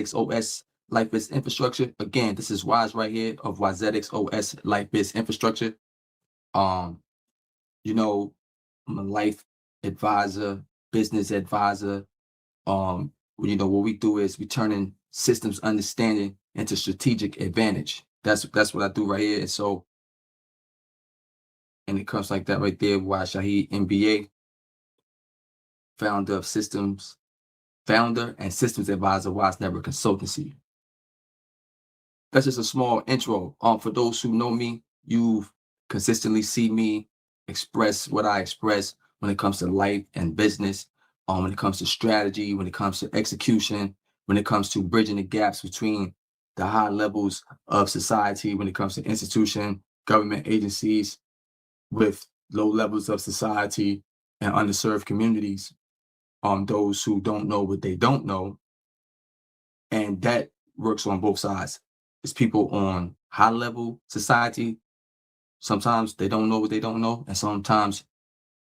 WizeticsOS Life-Based Infrastructure. Again, this is Wize right here of WizeticsOS Life-Based Infrastructure. You know, I'm a life advisor, business advisor. What we do is we turn in systems understanding into strategic advantage. That's what I do right here. And so, and it comes like that right there. Wize Shaheed, MBA, founder and systems advisor, Wize Network Consultancy. That's just a small intro. For those who know me, you've consistently seen me express what I express when it comes to life and business, when it comes to strategy, when it comes to execution, when it comes to bridging the gaps between the high levels of society, when it comes to institution, government agencies, with low levels of society and underserved communities, those who don't know what they don't know. And that works on both sides. It's people on high level society. Sometimes they don't know what they don't know. And sometimes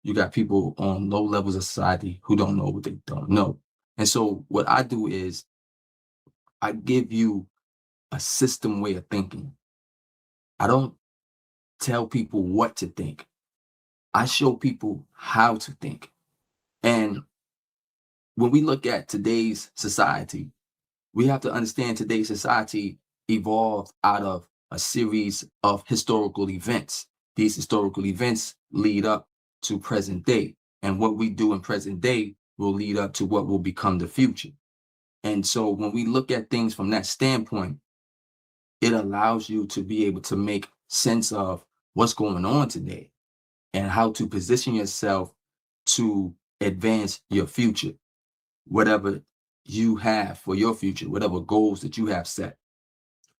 you got people on low levels of society who don't know what they don't know. And so what I do is I give you a system way of thinking. I don't tell people what to think. I show people how to think. And when we look at today's society, we have to understand today's society evolved out of a series of historical events. These historical events lead up to present day. And what we do in present day will lead up to what will become the future. And so when we look at things from that standpoint, it allows you to be able to make sense of what's going on today and how to position yourself to advance your future, whatever you have for your future, whatever goals that you have set.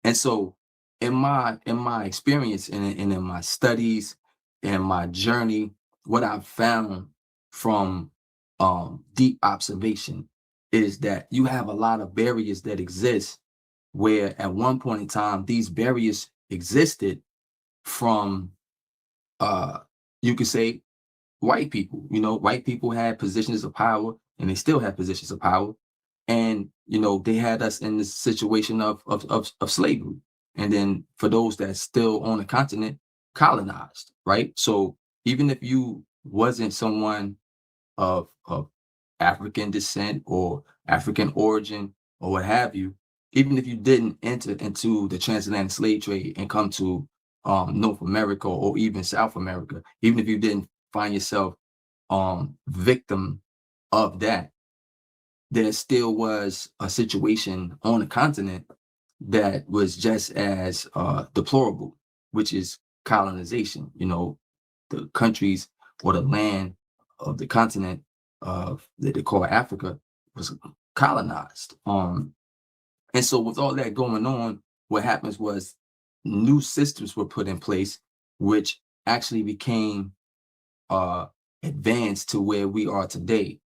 And so in my experience and in my studies and my journey, what I've found from deep observation is that you have a lot of barriers that exist where at one point in time, these barriers existed from, you could say, white people. White people had positions of power and they still have positions of power. And, they had us in this situation of slavery. And then for those that's still on the continent, colonized, right? So even if you wasn't someone of African descent or African origin or what have you, even if you didn't enter into the transatlantic slave trade and come to North America or even South America, even if you didn't find yourself victim of that, there still was a situation on the continent that was just as deplorable, which is colonization. The countries or the land of the continent of that they call Africa was colonized. And so with all that going on, what happens was new systems were put in place, which actually became advanced to where we are today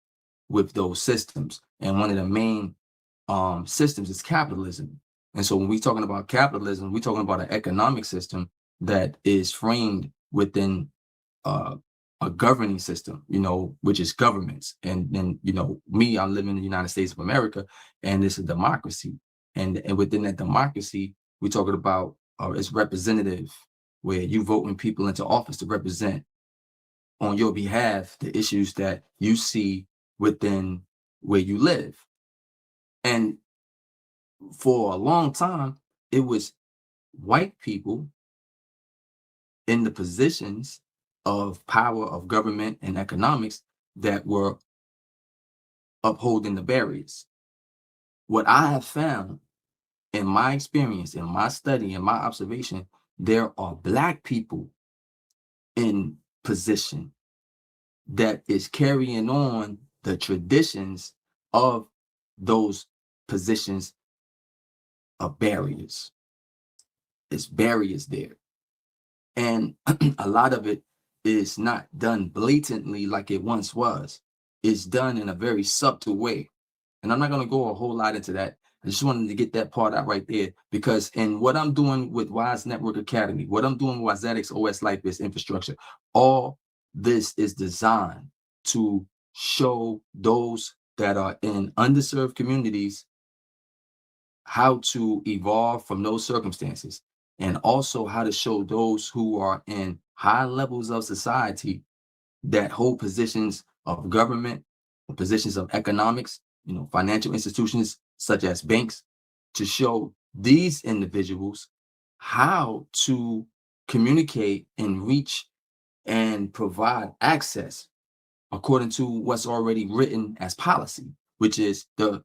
with those systems. And one of the main systems is capitalism. And so when we're talking about capitalism, we're talking about an economic system that is framed within a governing system, which is governments. And then, I live in the United States of America, and it's a democracy. And within that democracy, we're talking about it's representative, where you voting people into office to represent on your behalf the issues that you see within where you live. And for a long time, it was white people in the positions of power of government and economics that were upholding the barriers. What I have found in my experience, in my study, in my observation, there are Black people in position that is carrying on the traditions of those positions of barriers. There's barriers there. And a lot of it is not done blatantly like it once was. It's done in a very subtle way. And I'm not going to go a whole lot into that. I just wanted to get that part out right there, because in what I'm doing with Wize Network Academy, what I'm doing with WizeticsOS Life-Based Infrastructure, all this is designed to show those that are in underserved communities how to evolve from those circumstances, and also how to show those who are in high levels of society that hold positions of government, positions of economics, financial institutions such as banks, to show these individuals how to communicate and reach and provide access according to what's already written as policy, which is the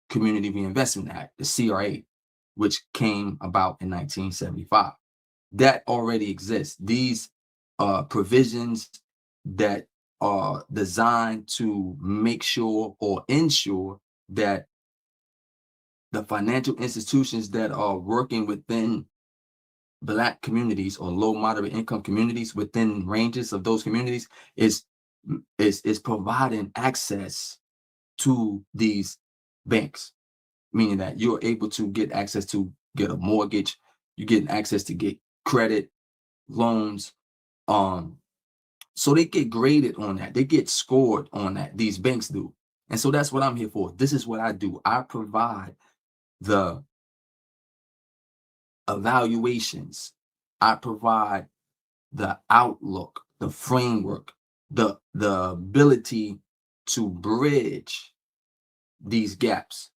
Community Reinvestment Act, the CRA, which came about in 1975. That already exists. These provisions that are designed to make sure or ensure that the financial institutions that are working within Black communities or low moderate income communities, within ranges of those communities, is providing access to these banks, meaning that you're able to get access to get a mortgage, you're getting access to get credit, loans. So they get graded on that. They get scored on that. These banks do. And so that's what I'm here for. This is what I do. I provide the evaluations. I provide the outlook, the framework, the ability to bridge these gaps.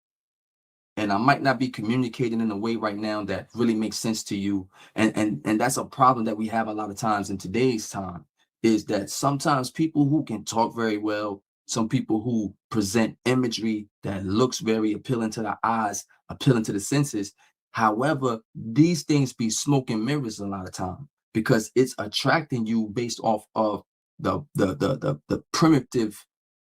And I might not be communicating in a way right now that really makes sense to you. And that's a problem that we have a lot of times in today's time, is that sometimes people who can talk very well, some people who present imagery that looks very appealing to the eyes, appealing to the senses. However, these things be smoke and mirrors a lot of time, because it's attracting you based off of the primitive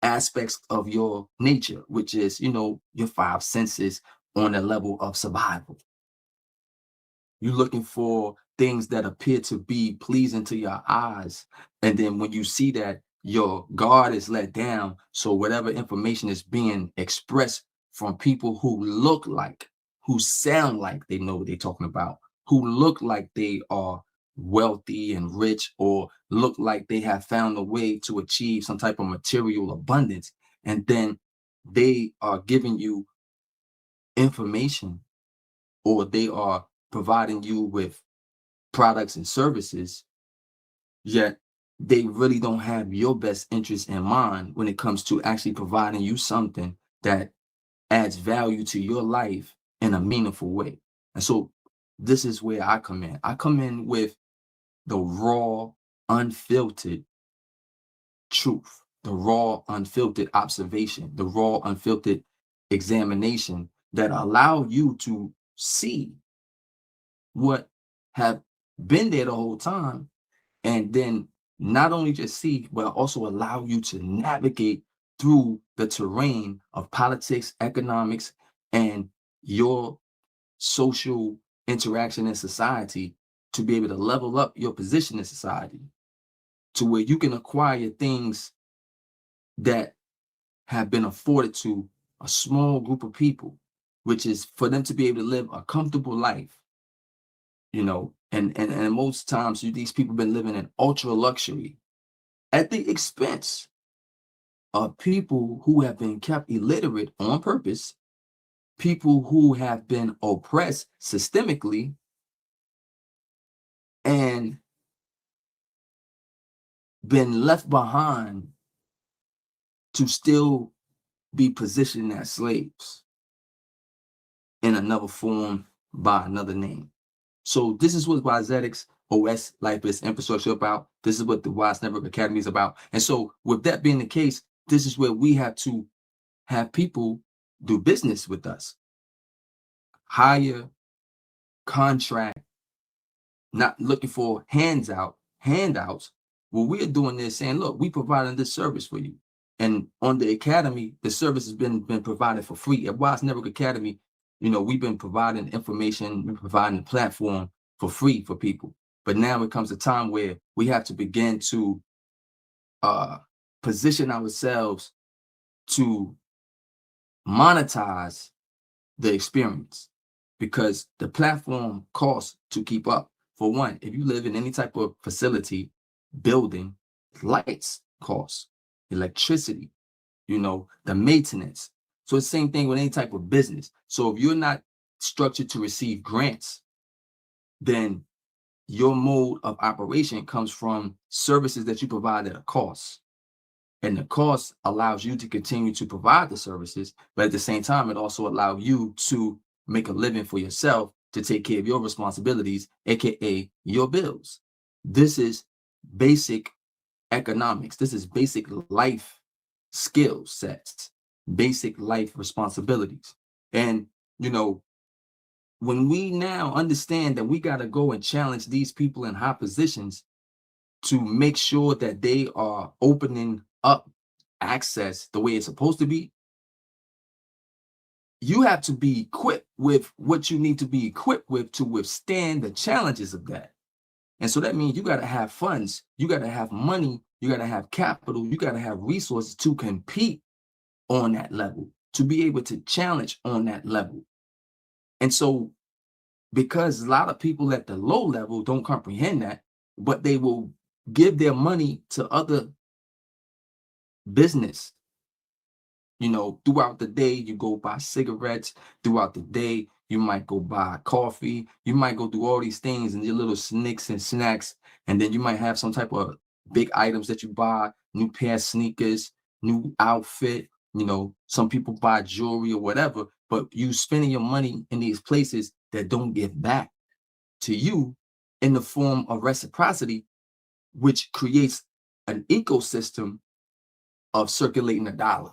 aspects of your nature, which is, your five senses on the level of survival. You're looking for things that appear to be pleasing to your eyes. And then when you see that, your guard is let down. So whatever information is being expressed from people who look like, who sound like they know what they're talking about, who look like they are wealthy and rich, or look like they have found a way to achieve some type of material abundance, and then they are giving you information, or they are providing you with products and services, yet they really don't have your best interest in mind when it comes to actually providing you something that adds value to your life in a meaningful way. And so this is where I come in. I come in with the raw, unfiltered truth, the raw, unfiltered observation, the raw, unfiltered examination that allow you to see what have been there the whole time, and then not only just see, but also allow you to navigate through the terrain of politics, economics, and your social interaction in society, to be able to level up your position in society to where you can acquire things that have been afforded to a small group of people, which is for them to be able to live a comfortable life, and most times these people been living in ultra luxury at the expense of people who have been kept illiterate on purpose, people who have been oppressed systemically, and been left behind to still be positioned as slaves in another form by another name. So this is what WizeticsOS Life-Based Infrastructure about. This is what the Wize Network Academy is about. And so with that being the case, this is where we have to have people do business with us. Hire, contract, not looking for handouts. Well, we're doing this saying, look, we providing this service for you. And on the academy, the service has been provided for free. At Wize Network Academy, we've been providing information, we're providing a platform for free for people. But now it comes a time where we have to begin to position ourselves to monetize the experience, because the platform costs to keep up. For one, if you live in any type of facility, building, lights cost, electricity, the maintenance. So it's the same thing with any type of business. So if you're not structured to receive grants, then your mode of operation comes from services that you provide at a cost. And the cost allows you to continue to provide the services, but at the same time, it also allows you to make a living for yourself to take care of your responsibilities, aka your bills. This is basic economics. This is basic life skill sets, basic life responsibilities. And, you know, when we now understand that we got to go and challenge these people in high positions to make sure that they are opening up access the way it's supposed to be, you have to be equipped with what you need to be equipped with to withstand the challenges of that. And so that means you got to have funds, you got to have money, you got to have capital, you got to have resources to compete on that level, to be able to challenge on that level. And so, because a lot of people at the low level don't comprehend that, but they will give their money to other business. You know, throughout the day, you go buy cigarettes. Throughout the day, you might go buy coffee. You might go do all these things and your little snicks and snacks. And then you might have some type of big items that you buy, new pair of sneakers, new outfit. You know, some people buy jewelry or whatever, but you spending your money in these places that don't give back to you in the form of reciprocity, which creates an ecosystem of circulating a dollar.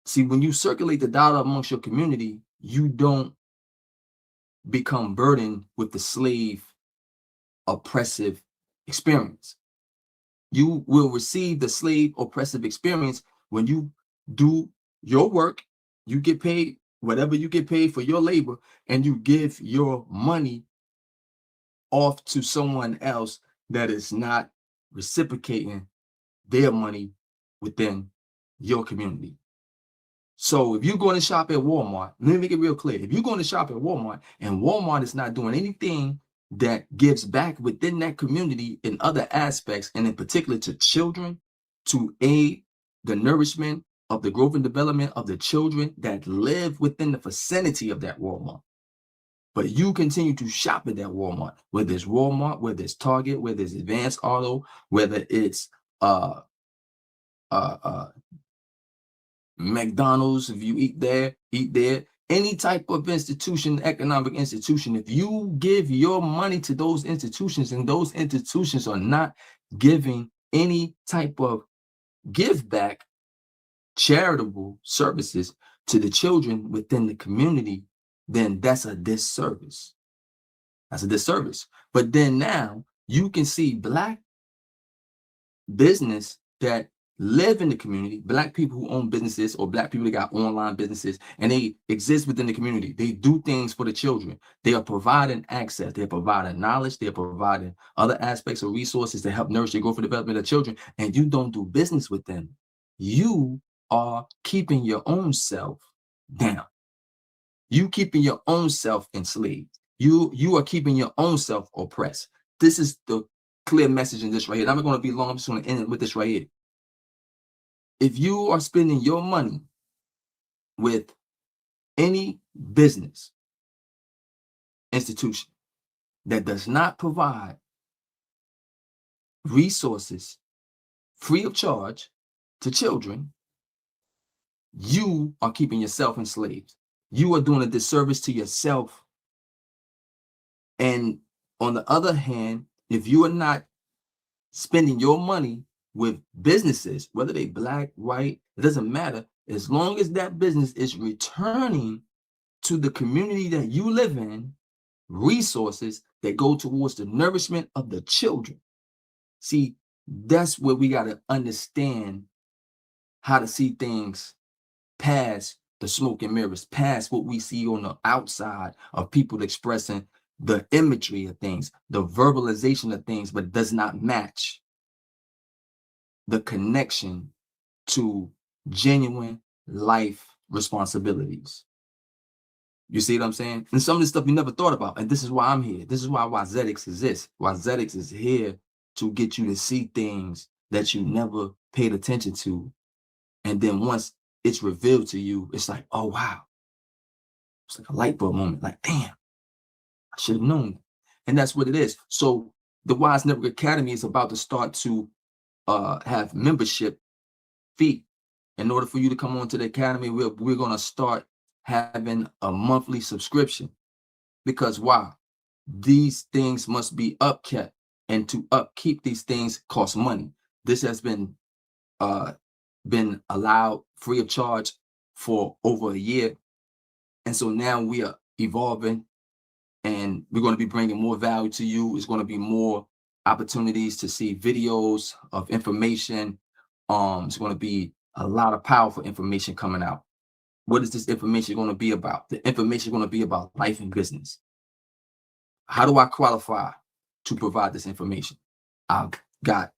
See, when you circulate the dollar amongst your community, you don't become burdened with the slave oppressive experience. You will receive the slave oppressive experience when you do your work, you get paid whatever you get paid for your labor, and you give your money off to someone else that is not reciprocating their money within your community. So if you're going to shop at Walmart, let me make it real clear. If you're going to shop at Walmart and Walmart is not doing anything that gives back within that community in other aspects, and in particular to children, to aid the nourishment of the growth and development of the children that live within the vicinity of that Walmart. But you continue to shop at that Walmart, whether it's Walmart, whether it's Target, whether it's Advanced Auto, whether it's uh McDonald's, if you eat there, any type of institution, economic institution, if you give your money to those institutions and those institutions are not giving any type of give back, charitable services to the children within the community, then that's a disservice. That's a disservice. But then now you can see Black business that live in the community, Black people who own businesses or Black people that got online businesses, and they exist within the community. They do things for the children. They are providing access. They're providing knowledge. They're providing other aspects of resources to help nourish the growth and development of children, and you don't do business with them. You are keeping your own self down. You keeping your own self enslaved. You are keeping your own self oppressed. This is the clear message in this right here. I'm not going to be long. I'm just going to end it with this right here. If you are spending your money with any business institution that does not provide resources free of charge to children, you are keeping yourself enslaved. You are doing a disservice to yourself. And on the other hand, if you are not spending your money with businesses, whether they Black, white, it doesn't matter, as long as that business is returning to the community that you live in resources that go towards the nourishment of the children. See, that's where we got to understand how to see things past the smoke and mirrors, past what we see on the outside of people expressing the imagery of things, the verbalization of things, but does not match the connection to genuine life responsibilities. You see what I'm saying? And some of this stuff you never thought about. And this is why I'm here. This is why Wizetics exists. Wizetics is here to get you to see things that you never paid attention to. And then once it's revealed to you, it's like, oh, wow. It's like a light bulb moment. Like, damn, I should have known. And that's what it is. So the Wize Network Academy is about to start to have membership fee. In order for you to come on to the academy, we're going to start having a monthly subscription. Because why? These things must be upkept, and to upkeep these things costs money. This has been allowed free of charge for over a year, and so now we are evolving, and we're going to be bringing more value to you. It's going to be more opportunities to see videos of information. It's going to be a lot of powerful information coming out. What is this information going to be about? The information is going to be about life and business. How do I qualify to provide this information? I've got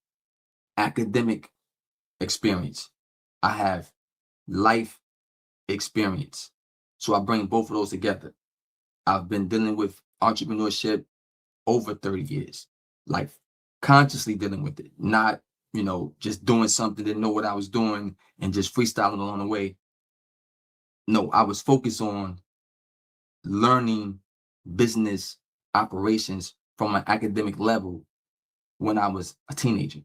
academic experience. I have life experience. So I bring both of those together. I've been dealing with entrepreneurship over 30 years, like consciously dealing with it, not, just doing something, didn't know what I was doing and just freestyling along the way. No, I was focused on learning business operations from an academic level when I was a teenager.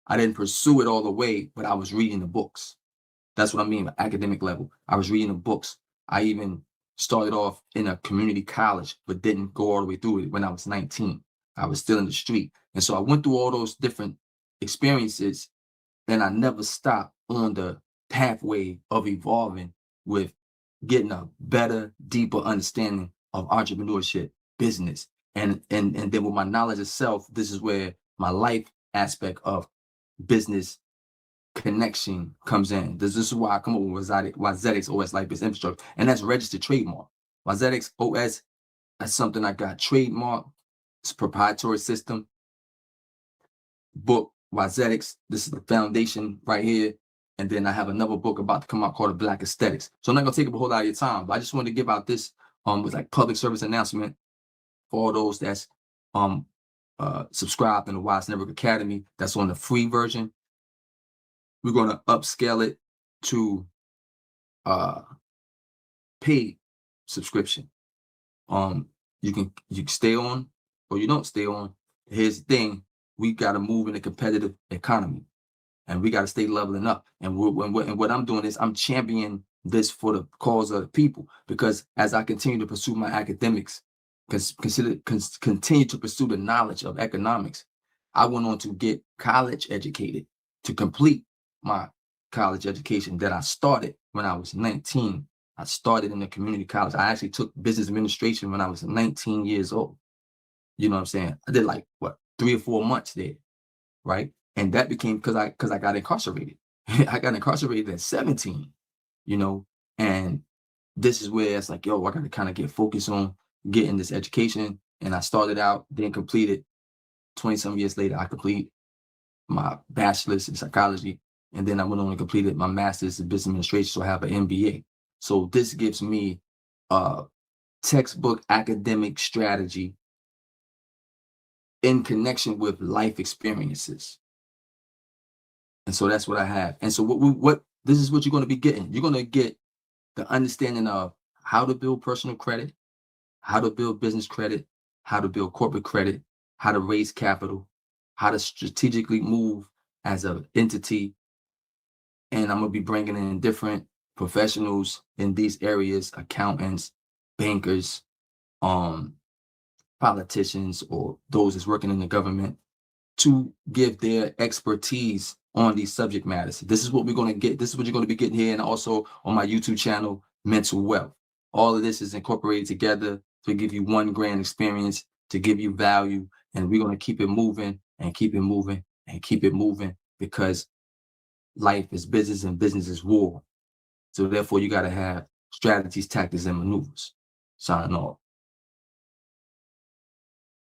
I didn't pursue it all the way, but I was reading the books. That's what I mean by academic level. I was reading the books. I even started off in a community college, but didn't go all the way through it when I was 19. I was still in the street. And so I went through all those different experiences, and I never stopped on the pathway of evolving with getting a better, deeper understanding of entrepreneurship, business. And then with my knowledge of self, this is where my life aspect of business connection comes in. This is why I come up with WizeticsOS Life Business Infrastructure, and that's registered trademark. WizeticsOS, that's something I got trademark. It's a proprietary system. Book Wizetics, this is the foundation right here. And then I have another book about to come out called The Black Aesthetics. So I'm not gonna take up a whole lot of your time, but I just wanted to give out this with like public service announcement for all those that's subscribed in the Wize Network Academy. That's on the free version. We're gonna upscale it to paid subscription. You can stay on or you don't stay on. Here's the thing: we gotta move in a competitive economy, and we gotta stay leveling up. And what I'm doing is I'm championing this for the cause of the people, because as I continue to pursue my academics, continue to pursue the knowledge of economics, I went on to get college educated to complete my college education that I started when I was 19. I started in a community college. I actually took business administration when I was 19 years old. You know what I'm saying? I did like 3 or 4 months there, right? And that became because I got incarcerated. I got incarcerated at 17, and this is where it's like, yo, I got to kind of get focused on getting this education. And I started out, then completed 20 some years later, I completed my bachelor's in psychology. And then I went on and completed my master's in business administration. So I have an MBA. So this gives me a textbook academic strategy in connection with life experiences. And so that's what I have. And so what this is what you're going to be getting. You're going to get the understanding of how to build personal credit, how to build business credit, how to build corporate credit, how to raise capital, how to strategically move as an entity. And I'm going to be bringing in different professionals in these areas: accountants, bankers, politicians, or those that's working in the government, to give their expertise on these subject matters. This is what we're going to get. This is what you're going to be getting here. And also on my YouTube channel, Mental Wealth. All of this is incorporated together to give you one grand experience, to give you value. And we're going to keep it moving and keep it moving and keep it moving, because life is business and business is war. So therefore, you got to have strategies, tactics, and maneuvers. Signing off.